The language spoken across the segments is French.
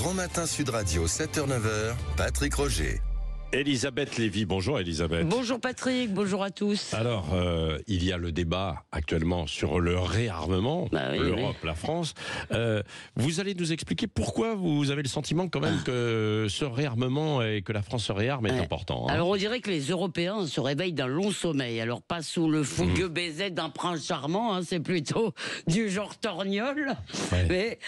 Grand Matin Sud Radio, 7h-9h, Patrick Roger. Elisabeth Lévy, bonjour Elisabeth. Bonjour Patrick, bonjour à tous. Alors, il y a le débat actuellement sur le réarmement, l'Europe, la France. Vous allez nous expliquer pourquoi vous avez le sentiment quand même que ce réarmement et que la France se réarme est important. Alors on dirait que les Européens se réveillent d'un long sommeil. Alors pas sous le fougueux baiser d'un prince charmant, c'est plutôt du genre torgnole. Mais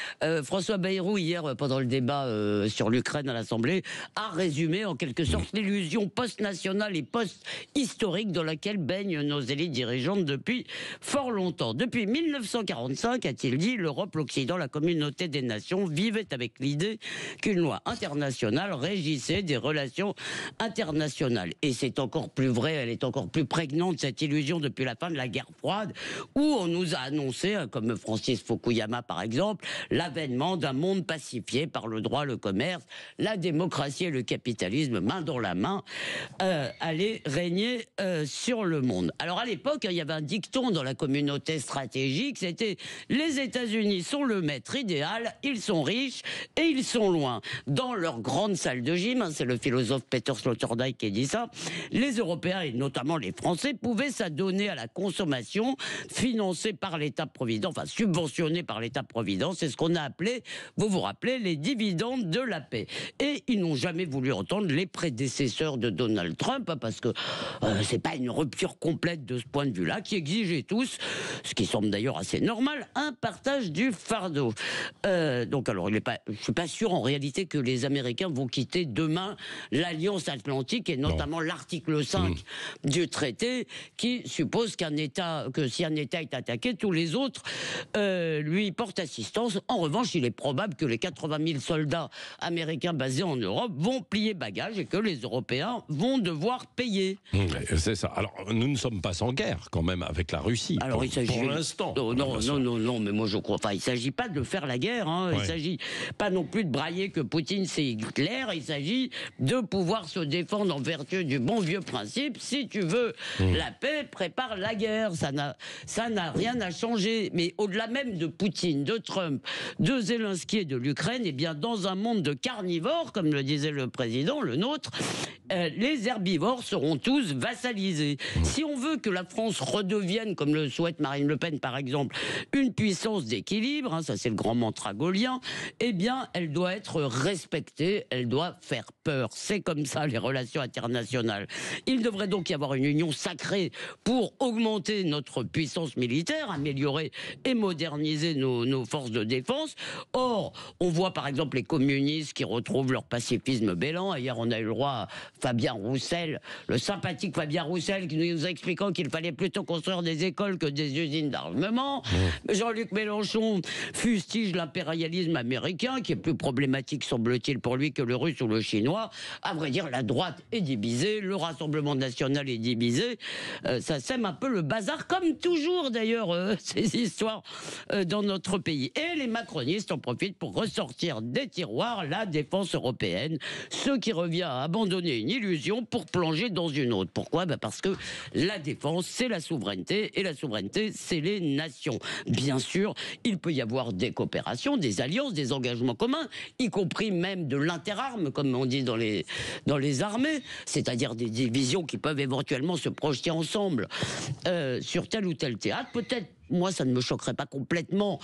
François Bayrou, hier, pendant le débat sur l'Ukraine à l'Assemblée, a résumé en quelque sorte l'illusion post-nationale et post-historique dans laquelle baignent nos élites dirigeantes depuis fort longtemps. Depuis 1945, a-t-il dit, l'Europe, l'Occident, la communauté des nations vivaient avec l'idée qu'une loi internationale régissait des relations internationales. Et c'est encore plus vrai, elle est encore plus prégnante, cette illusion, depuis la fin de la guerre froide, où on nous a annoncé, comme Francis Fukuyama par exemple, l'avènement d'un monde pacifié par le droit, le commerce, la démocratie et le capitalisme, main dans la main, allait régner sur le monde. Alors à l'époque, il y avait un dicton dans la communauté stratégique, c'était les États-Unis sont le maître idéal, ils sont riches et ils sont loin. Dans leur grande salle de gym, c'est le philosophe Peter Sloterdijk qui dit ça, les Européens et notamment les Français pouvaient s'adonner à la consommation financée par l'État-providence, enfin subventionnée par l'État-providence, c'est ce qu'on a appelé, vous vous rappelez, les dividendes de la paix. Et ils n'ont jamais voulu entendre les prédécesseurs de Donald Trump, parce que c'est pas une rupture complète de ce point de vue-là, qui exigeait tous, ce qui semble d'ailleurs assez normal, un partage du fardeau. Donc alors, je suis pas sûr en réalité que les Américains vont quitter demain l'Alliance Atlantique et notamment l'article 5 du traité qui suppose que si un État est attaqué, tous les autres lui portent assistance. En revanche, il est probable que les 80 000 soldats américains basés en Europe vont plier bagage et que les Européens vont devoir payer. C'est ça. Alors, nous ne sommes pas en guerre quand même avec la Russie. Alors, pour l'instant. Non, mais moi je crois pas. Il ne s'agit pas de faire la guerre. Il ne s'agit pas non plus de brailler que Poutine c'est Hitler. Il s'agit de pouvoir se défendre en vertu du bon vieux principe. Si tu veux la paix, prépare la guerre. Ça n'a rien à changer. Mais au-delà même de Poutine, de Trump, de Zelensky et de l'Ukraine, eh bien dans un monde de carnivores, comme le disait le président, le nôtre, les herbivores seront tous vassalisés. Si on veut que la France redevienne, comme le souhaite Marine Le Pen par exemple, une puissance d'équilibre, ça c'est le grand mantra gaullien, eh bien elle doit être respectée, elle doit faire peur. C'est comme ça les relations internationales. Il devrait donc y avoir une union sacrée pour augmenter notre puissance militaire, améliorer et moderniser nos forces de défense. Or, on voit par exemple les communistes qui retrouvent leur pacifisme bélant. Hier on a eu le droit à Fabien Roussel, le sympathique Fabien Roussel, qui nous a expliquant qu'il fallait plutôt construire des écoles que des usines d'armement. Jean-Luc Mélenchon fustige l'impérialisme américain, qui est plus problématique, semble-t-il, pour lui que le russe ou le chinois. À vrai dire, la droite est divisée, le Rassemblement national est divisé. Ça sème un peu le bazar, comme toujours d'ailleurs, ces histoires dans notre pays. Et les macronistes en profitent pour ressortir des tiroirs la défense européenne, ce qui revient à abandonner une illusion pour plonger dans une autre. Pourquoi ? Parce que la défense, c'est la souveraineté, et la souveraineté, c'est les nations. Bien sûr, il peut y avoir des coopérations, des alliances, des engagements communs, y compris même de l'interarme, comme on dit dans les armées, c'est-à-dire des divisions qui peuvent éventuellement se projeter ensemble sur tel ou tel théâtre. Peut-être, moi, ça ne me choquerait pas complètement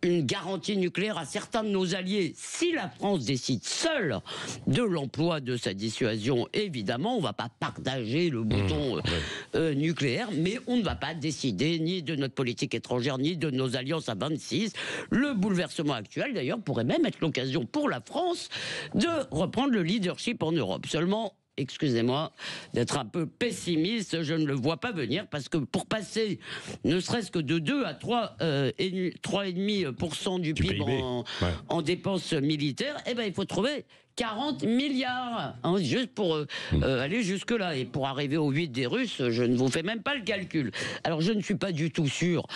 une garantie nucléaire à certains de nos alliés. Si la France décide seule de l'emploi de sa dissuasion, évidemment, on ne va pas partager le bouton nucléaire, mais on ne va pas décider ni de notre politique étrangère, ni de nos alliances à 26. Le bouleversement actuel, d'ailleurs, pourrait même être l'occasion pour la France de reprendre le leadership en Europe. Seulement, excusez-moi d'être un peu pessimiste, je ne le vois pas venir, parce que pour passer ne serait-ce que de 2 à 3,5% du PIB en dépenses militaires, eh ben, il faut trouver 40 milliards, juste pour aller jusque-là. Et pour arriver au 8 des Russes, je ne vous fais même pas le calcul. Alors je ne suis pas du tout sûr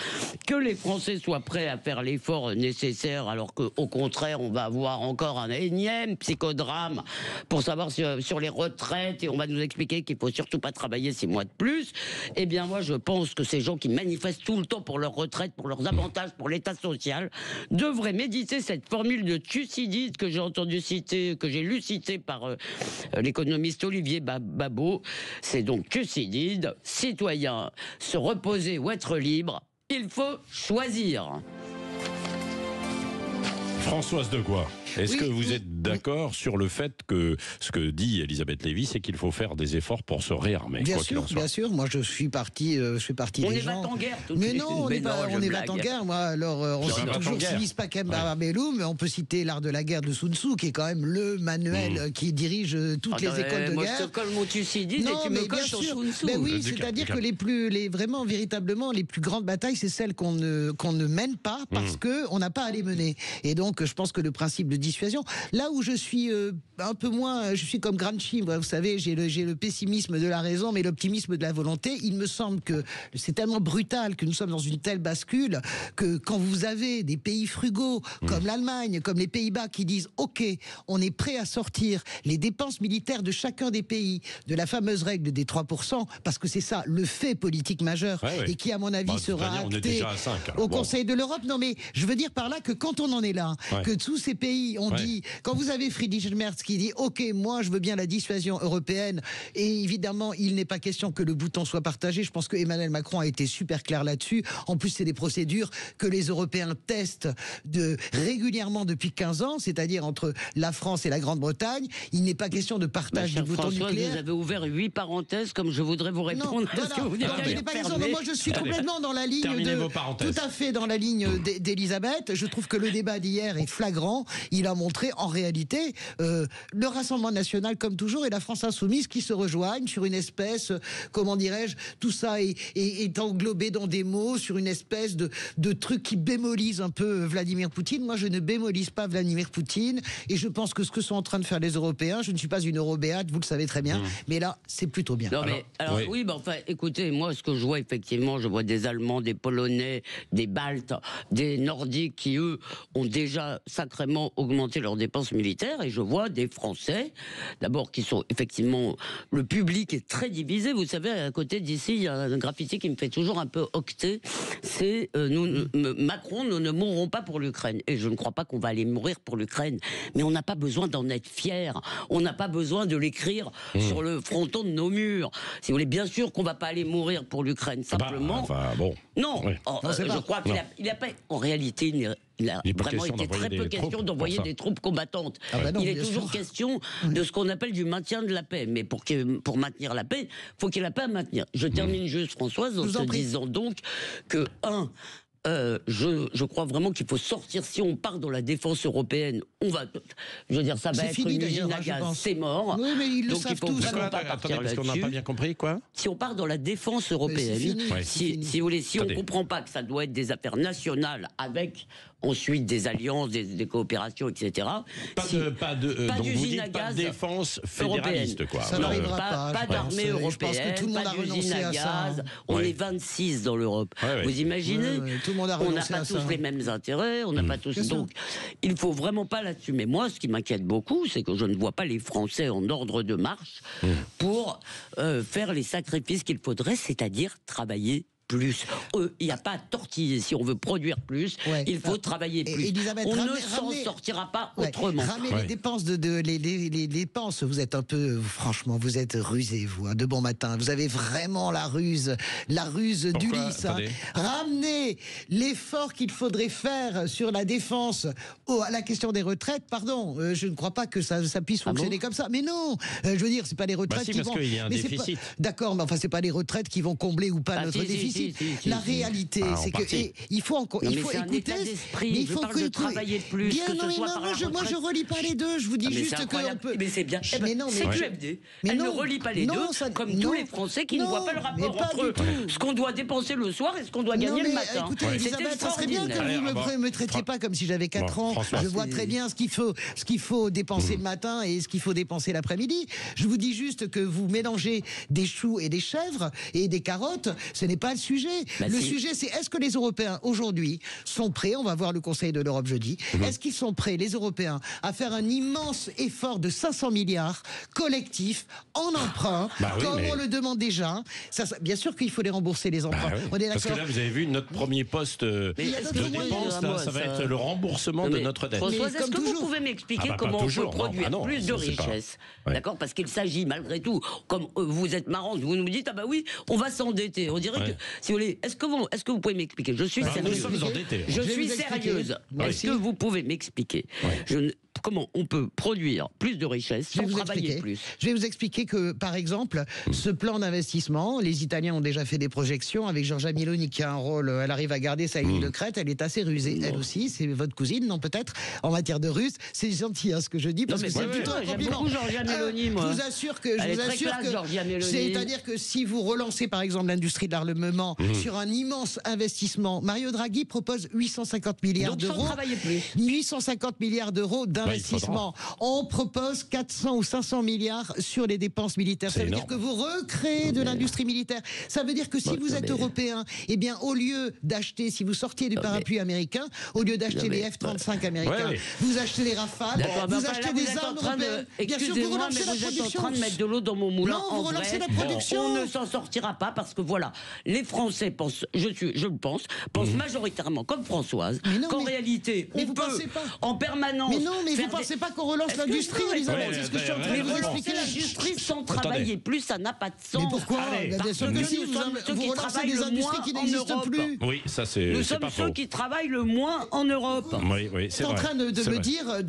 que les Français soient prêts à faire l'effort nécessaire, alors qu'au contraire, on va avoir encore un énième psychodrame pour savoir sur les retraites retraite et on va nous expliquer qu'il faut surtout pas travailler 6 mois de plus. Eh bien, moi, je pense que ces gens qui manifestent tout le temps pour leur retraite, pour leurs avantages, pour l'état social, devraient méditer cette formule de Thucydide que j'ai entendu citer, que j'ai lu citer par l'économiste Olivier Babot. C'est donc Thucydide, citoyen, se reposer ou être libre, il faut choisir. Françoise Degois, est-ce que vous êtes d'accord sur le fait que ce que dit Elisabeth Lévy, c'est qu'il faut faire des efforts pour se réarmer? Bien sûr. Moi, je suis parti des gens. En guerre, mais non, on est pas en guerre. Moi, alors, on cite toujours Civis Pacem Bellum, mais on peut citer l'art de la guerre de Sun Tzu, qui est quand même le manuel qui dirige toutes les écoles de guerre. Moi, je te colle mon Thucydide et tu me colles sur Sun Tzu. Mais oui, c'est-à-dire que véritablement, les plus grandes batailles, c'est celles qu'on ne mène pas parce qu'on n'a pas à les mener. Et donc, je pense que le principe de dissuasion, là où je suis un peu moins, je suis comme Gramsci, vous savez, j'ai le pessimisme de la raison, mais l'optimisme de la volonté. Il me semble que c'est tellement brutal que nous sommes dans une telle bascule que quand vous avez des pays frugaux comme l'Allemagne, comme les Pays-Bas qui disent OK, on est prêt à sortir les dépenses militaires de chacun des pays de la fameuse règle des 3%, parce que c'est ça le fait politique majeur et qui à mon avis sera acté au Conseil de l'Europe. Non mais je veux dire par là que quand on en est là, que tous ces pays ont dit, quand vous avez Friedrich Merz qui dit OK, moi je veux bien la dissuasion européenne, et évidemment il n'est pas question que le bouton soit partagé. Je pense que Emmanuel Macron a été super clair là-dessus. En plus c'est des procédures que les Européens testent régulièrement depuis 15 ans, c'est-à-dire entre la France et la Grande-Bretagne. Il n'est pas question de partage du bouton nucléaire. Vous avez ouvert 8 parenthèses, comme je voudrais vous répondre. Moi je suis complètement dans la ligne tout à fait dans la ligne d'Elisabeth. Je trouve que le débat d'hier est flagrant. Il a montré en réalité le Rassemblement national comme toujours et la France insoumise qui se rejoignent sur une espèce, comment dirais-je, tout ça est englobé dans des mots, sur une espèce de truc qui bémolise un peu Vladimir Poutine. Moi je ne bémolise pas Vladimir Poutine et je pense que ce que sont en train de faire les Européens, je ne suis pas une eurobéate, vous le savez très bien, mais là c'est plutôt bien. Non, oui, enfin écoutez, moi ce que je vois effectivement, je vois des Allemands, des Polonais, des Baltes, des Nordiques qui eux ont déjà sacrément augmenté leurs dépenses militaires, et je vois des Français, d'abord qui sont effectivement, le public est très divisé. Vous savez, à côté d'ici, il y a un graffiti qui me fait toujours un peu octer, c'est Macron, nous ne mourrons pas pour l'Ukraine. Et je ne crois pas qu'on va aller mourir pour l'Ukraine, mais on n'a pas besoin d'en être fier, on n'a pas besoin de l'écrire sur le fronton de nos murs. Si vous voulez, bien sûr qu'on va pas aller mourir pour l'Ukraine, simplement. Non, je crois qu'il a pas, en réalité, il a vraiment été très peu question d'envoyer des troupes combattantes. Il est toujours question de ce qu'on appelle du maintien de la paix. Mais pour maintenir la paix, il faut qu'il y ait la paix à maintenir. Je termine juste, Françoise, en te disant donc que, je crois vraiment qu'il faut sortir. Si on part dans la défense européenne, je veux dire, ça va être une usine à gaz, c'est mort. Oui, mais ils le savent tous. Parce qu'on n'a pas bien compris, quoi. Si on part dans la défense européenne, si vous voulez, si on ne comprend pas que ça doit être des affaires nationales avec ensuite des alliances, des coopérations, etc. Pas d'usine à gaz, défense fédéraliste, quoi. Ça n'arrivera pas. Pas d'armée européenne, pas d'usine à gaz. On est 26 dans l'Europe. Vous imaginez? On n'a pas tous les mêmes intérêts, on n'a pas tous. Donc, il faut vraiment pas là-dessus. Mais moi, ce qui m'inquiète beaucoup, c'est que je ne vois pas les Français en ordre de marche pour faire les sacrifices qu'il faudrait, c'est-à-dire travailler plus. Il n'y a pas à tortiller. Si on veut produire plus, il faut travailler plus. Elisabeth, on ne s'en sortira pas autrement. Ramener les dépenses les dépenses. Vous êtes un peu, franchement, vous êtes rusé, vous, de bon matin. Vous avez vraiment la ruse d'Ulysse. Ramener l'effort qu'il faudrait faire sur la défense à la question des retraites. Pardon, je ne crois pas que ça puisse fonctionner comme ça. Mais non, je veux dire, c'est pas les retraites qui vont. Parce qu'il y a un déficit. D'accord, mais enfin, c'est pas les retraites qui vont combler ou pas notre déficit. La réalité, c'est que il faut encore, il faut écouter. Mais il faut de travailler plus. Bien, que ce soit par la retraite. Moi, je relie pas les deux. Je vous dis juste qu'on peut. Mais c'est bien. C'est QFD. Elle ne relie pas les deux, comme tous les Français qui ne voient pas le rapport entre ce qu'on doit dépenser le soir et ce qu'on doit gagner le matin. Écoutez, Elisabeth, ça serait bien que vous me traitiez pas comme si j'avais 4 ans. Je vois très bien ce qu'il faut dépenser le matin et ce qu'il faut dépenser l'après-midi. Je vous dis juste que vous mélangez des choux et des chèvres et des carottes. Ce n'est pas le sujet. sujet. Le sujet, c'est est-ce que les Européens, aujourd'hui, sont prêts, on va voir le Conseil de l'Europe jeudi, est-ce qu'ils sont prêts, les Européens, à faire un immense effort de 500 milliards collectifs en emprunt, comme on le demande déjà. Bien sûr qu'il faut les rembourser, les emprunts. On est parce que là, vous avez vu, notre premier poste de dépense, là, ça va être le remboursement de notre dette. François, est-ce que vous pouvez m'expliquer comment on peut produire plus de richesse? D'accord, parce qu'il s'agit, malgré tout, comme vous êtes marrant, vous nous dites, ah bah oui, on va s'endetter. On dirait que, si vous voulez, est-ce que vous pouvez m'expliquer? Je suis sérieuse. Nous sommes endettés. Je suis sérieuse. Est-ce que vous pouvez m'expliquer comment on peut produire plus de richesse sans travailler plus? Je vais vous expliquer que, par exemple, ce plan d'investissement, les Italiens ont déjà fait des projections avec Giorgia Meloni qui a un rôle, elle arrive à garder sa ligne de crête, elle est assez rusée, elle aussi, c'est votre cousine, non peut-être, en matière de ruse. C'est gentil ce que je dis, parce que c'est plutôt un compliment. J'aime beaucoup Giorgia Meloni, moi. Je vous assure que, c'est-à-dire que si vous relancez par exemple l'industrie de l'armement sur un immense investissement, Mario Draghi propose 850 milliards d'euros. Donc sans travailler plus. 850 milliards d'euros d'investissement. On propose 400 ou 500 milliards sur les dépenses militaires. Ça veut dire que vous recréez de l'industrie militaire. Ça veut dire que si vous êtes européen, eh bien, au lieu d'acheter, si vous sortiez du parapluie américain, au lieu d'acheter les F-35 américains, vous achetez les Rafales, vous achetez des armes européennes. Bien sûr, vous relancez la production. Vous êtes en train de mettre de l'eau dans mon moulin. Non, vous relancez la production. On ne s'en sortira pas parce que voilà, les Français pensent, je le pense majoritairement comme Françoise, qu'en réalité, on peut en permanence. Mais non, mais vous ne pensez pas qu'on relance l'industrie, Elisabeth? C'est ce que je suis en train de vous expliquer. L'industrie sans travailler plus, ça n'a pas de sens. Mais pourquoi? Bien sûr que si, vous relancez des industries qui n'existent plus. Oui, ça c'est. Nous sommes ceux qui travaillent le moins en Europe. Oui, c'est vrai. en train de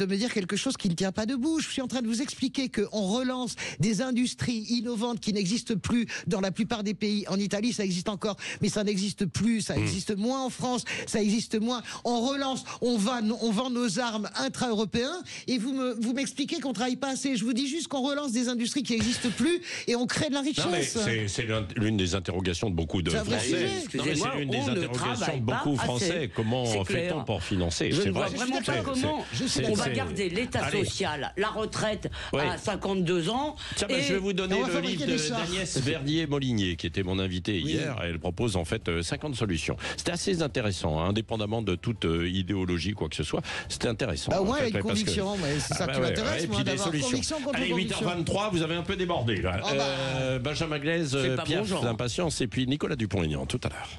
me dire quelque chose qui ne tient pas debout. Je suis en train de vous expliquer qu'on relance des industries innovantes qui n'existent plus dans la plupart des pays. En Italie, ça existe encore, mais ça n'existe plus. Ça existe moins en France. Ça existe moins. On relance, on vend nos armes intra-européens et vous m'expliquez qu'on travaille pas assez. Je vous dis juste qu'on relance des industries qui n'existent plus et on crée de la richesse. C'est l'une des interrogations de beaucoup de Français. C'est l'une des interrogations de beaucoup de Français. Comment fait-on pour financer? Je ne vois vraiment pas comment on va garder l'État social, la retraite à 52 ans. Tiens, je vais vous donner le livre d'Agnès Verdier-Molinier, qui était mon invitée hier. Elle propose en fait 50 solutions. C'était assez intéressant, indépendamment de toute idéologie, quoi que ce soit. C'était intéressant. Bah ouais, avec conviction, c'est ça qui m'intéresse, moi, d'avoir conviction contre conviction. Allez, 8h23, vous avez un peu débordé, là. Benjamin Glaise, Pierre d'Impatience, et puis Nicolas Dupont-Aignan, tout à l'heure.